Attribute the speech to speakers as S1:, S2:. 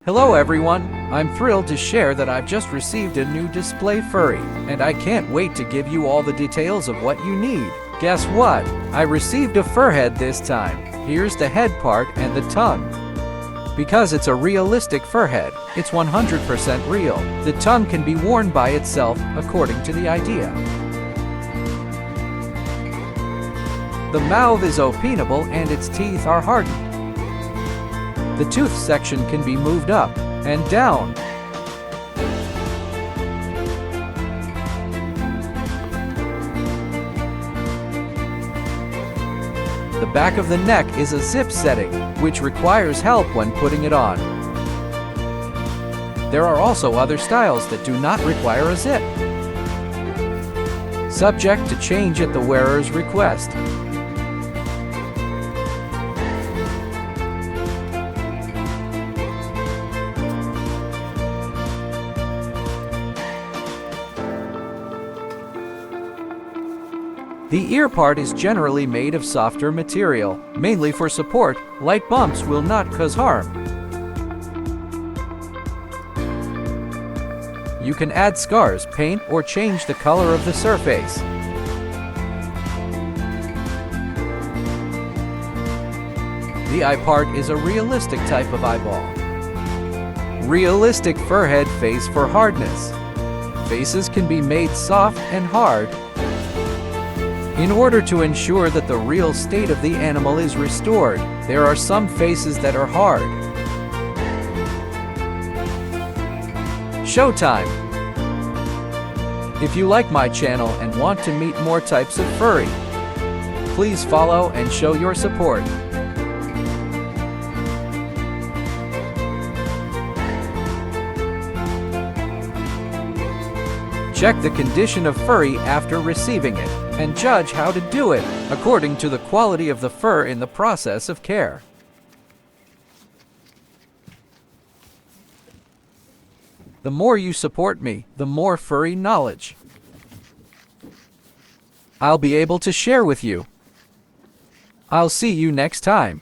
S1: Hello everyone, I'm thrilled to share that I've just received a new display furry, and I can't wait to give you all the details of what you need. Guess what? I received a furhead this time. Here's the head part and the tongue. Because it's a realistic furhead, it's 100% real. The tongue can be worn by itself according to the idea. The mouth is openable and its teeth are hardened. The tooth section can be moved up and down. The back of the neck is a zip setting, which requires help when putting it on. There are also other styles that do not require a zip, subject to change at the wearer's request. The ear part is generally made of softer material, mainly for support. Light bumps will not cause harm. You can add scars, paint, or change the color of the surface. The eye part is a realistic type of eyeball. Realistic furhead face for hardness. Faces can be made soft and hard in order to ensure that the real state of the animal is restored. There are some faces that are hard. Showtime! If you like my channel and want to meet more types of furry, please follow and show your support. Check the condition of furry after receiving it, and judge how to do it according to the quality of the fur in the process of care. The more you support me, the more furry knowledge I'll be able to share with you. I'll see you next time.